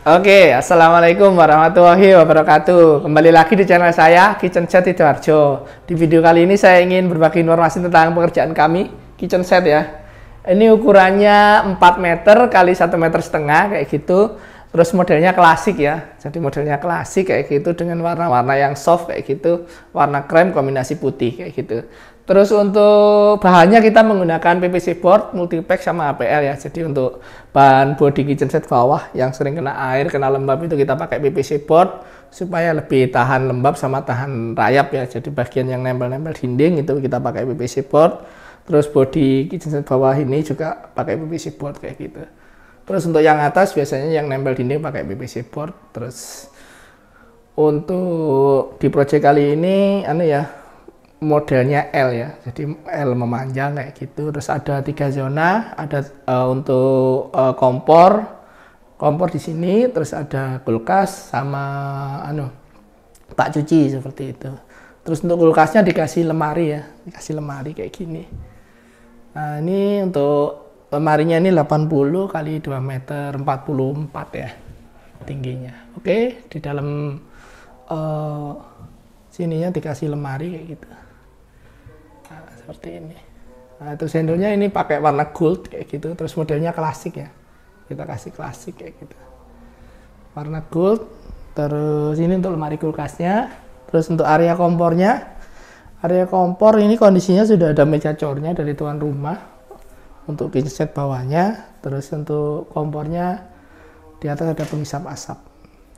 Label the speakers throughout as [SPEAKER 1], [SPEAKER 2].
[SPEAKER 1] Oke, assalamualaikum warahmatullahi wabarakatuh. Kembali lagi di channel saya, Kitchen Set Sidoarjo. Di video kali ini saya ingin berbagi informasi tentang pekerjaan kami, kitchen set ya. Ini ukurannya 4 meter kali 1,5 meter kayak gitu. Terus modelnya klasik ya. Jadi modelnya klasik kayak gitu dengan warna-warna yang soft kayak gitu, warna krem kombinasi putih kayak gitu. Terus untuk bahannya kita menggunakan PVC board, multipack sama APL ya. Jadi untuk bahan body kitchen set bawah yang sering kena air, kena lembab itu kita pakai PVC board supaya lebih tahan lembab sama tahan rayap ya. Jadi bagian yang nempel-nempel dinding itu kita pakai PVC board. Terus body kitchen set bawah ini juga pakai PVC board kayak gitu. Terus untuk yang atas biasanya yang nempel dinding pakai PVC board. Terus untuk di project kali ini modelnya L ya, jadi L memanjang kayak gitu. Terus ada 3 zona, ada untuk kompor di sini, terus ada kulkas sama tak cuci seperti itu. Terus untuk kulkasnya dikasih lemari ya, dikasih lemari kayak gini. Nah ini untuk lemarinya ini 80 kali 2 meter 44 ya tingginya. Oke, di dalam sininya dikasih lemari kayak gitu. Nah, seperti ini. Nah, itu handle-nya ini pakai warna gold kayak gitu. Terus modelnya klasik ya. Kita kasih klasik kayak gitu. Warna gold. Terus ini untuk lemari kulkasnya. Terus untuk area kompornya. Area kompor ini kondisinya sudah ada meja cornya dari tuan rumah. Untuk kitchen set bawahnya. Terus untuk kompornya di atas ada pengisap asap.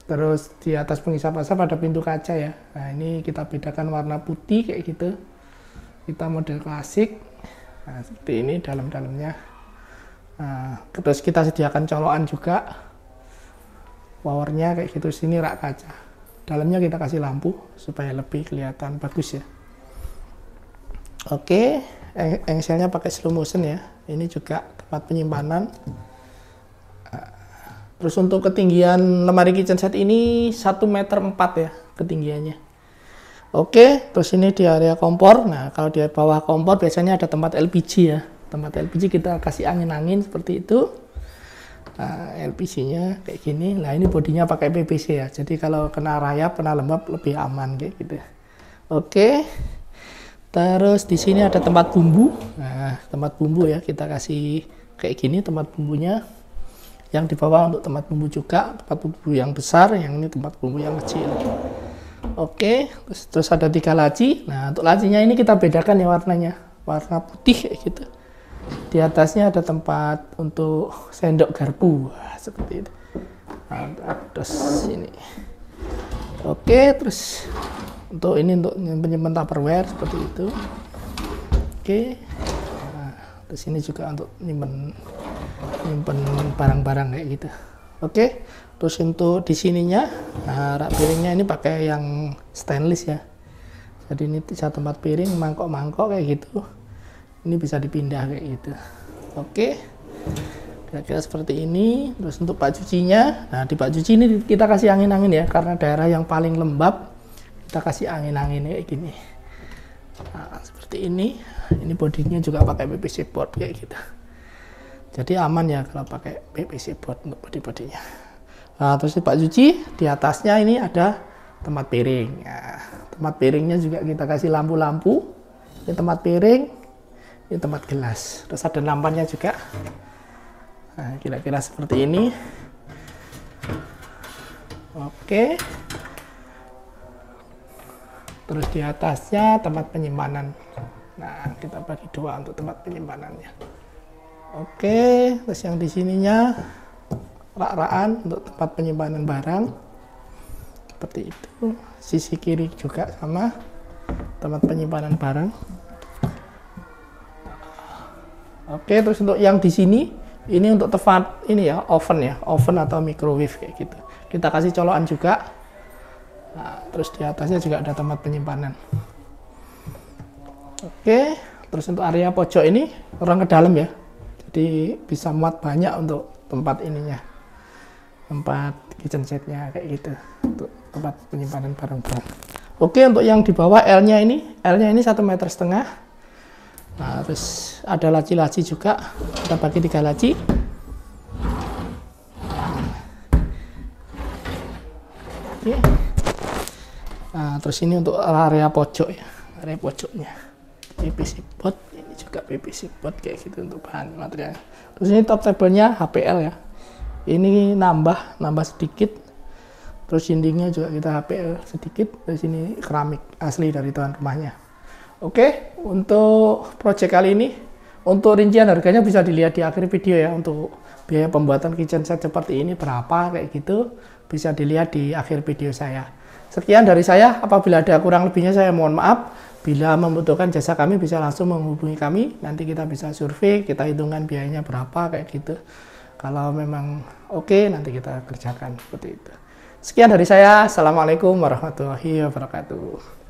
[SPEAKER 1] Terus di atas pengisap asap ada pintu kaca ya. Nah ini kita bedakan warna putih kayak gitu. Kita model klasik. Nah seperti ini dalam-dalamnya. Nah, terus kita sediakan colokan juga. Powernya kayak gitu. Sini rak kaca. Dalamnya kita kasih lampu supaya lebih kelihatan bagus ya. Oke, engselnya pakai slow motion ya. Ini juga tempat penyimpanan. Terus untuk ketinggian lemari kitchen set ini 1,4 meter ya ketinggiannya. Oke, terus ini di area kompor. Nah, kalau di bawah kompor biasanya ada tempat LPG ya. Tempat LPG kita kasih angin-angin seperti itu. Nah, LPG-nya kayak gini. Nah, ini bodinya pakai PVC ya. Jadi kalau kena rayap, kena lembab lebih aman kayak gitu. Oke. Terus di sini ada tempat bumbu. Nah, tempat bumbu ya kita kasih kayak gini tempat bumbunya. Yang di bawah untuk tempat bumbu juga, tempat bumbu yang besar, yang ini tempat bumbu yang kecil. Oke, terus ada 3 laci. Nah, untuk lacinya ini kita bedakan ya warnanya. Warna putih kayak gitu. Di atasnya ada tempat untuk sendok garpu. Wah, seperti itu. Nah, terus ini. Oke, terus untuk ini untuk penyimpan Tupperware seperti itu. Oke. Nah, terus ini juga untuk nyimpen barang-barang kayak gitu. Oke. Terus untuk di sininya, nah rak piringnya ini pakai yang stainless ya. Jadi ini bisa tempat piring, mangkok-mangkok kayak gitu. Ini bisa dipindah kayak gitu. Oke. Kira-kira seperti ini. Terus untuk bak cucinya, nah di bak cuci ini kita kasih angin-angin ya, karena daerah yang paling lembab kita kasih angin-angin kayak gini. Nah, seperti ini. Ini bodinya juga pakai PVC board kayak gitu. Jadi aman ya kalau pakai PVC board untuk body-bodinya. Nah, terus di bak cuci di atasnya ini ada tempat piring. Nah, tempat piringnya juga kita kasih lampu-lampu. Ini tempat piring, ini tempat gelas. Terus ada nampannya juga. Nah, kira-kira seperti ini. Oke. Terus di atasnya tempat penyimpanan. Nah, kita bagi 2 untuk tempat penyimpanannya. Oke, terus yang di sininya rak-rakan untuk tempat penyimpanan barang. Seperti itu. Sisi kiri juga sama tempat penyimpanan barang. Oke, terus untuk yang di sini ini untuk tempat ini ya, oven atau microwave kayak gitu. Kita kasih colokan juga. Nah, terus di atasnya juga ada tempat penyimpanan. Oke, terus untuk area pojok ini orang ke dalam ya. Jadi bisa muat banyak untuk tempat ininya. Tempat kitchen setnya kayak gitu. Untuk tempat penyimpanan barang-barang. Oke, untuk yang di bawah L-nya ini 1,5 meter. Nah, terus ada laci-laci juga. Kita bagi 3 laci. Oke. Nah, terus ini untuk area pojok ya, area pojoknya. PVC board, ini juga PVC board kayak gitu untuk bahan materialnya. Terus ini top table-nya HPL ya. Ini nambah sedikit. Terus dindingnya juga kita HPL sedikit. Terus ini keramik asli dari tuan rumahnya. Oke, untuk project kali ini, untuk rincian harganya bisa dilihat di akhir video ya. Untuk biaya pembuatan kitchen set seperti ini berapa kayak gitu, bisa dilihat di akhir video saya. Sekian dari saya, apabila ada kurang lebihnya saya mohon maaf. Bila membutuhkan jasa kami bisa langsung menghubungi kami, nanti kita bisa survei, kita hitungkan biayanya berapa kayak gitu. Kalau memang oke, nanti kita kerjakan seperti itu. Sekian dari saya, Assalamualaikum warahmatullahi wabarakatuh.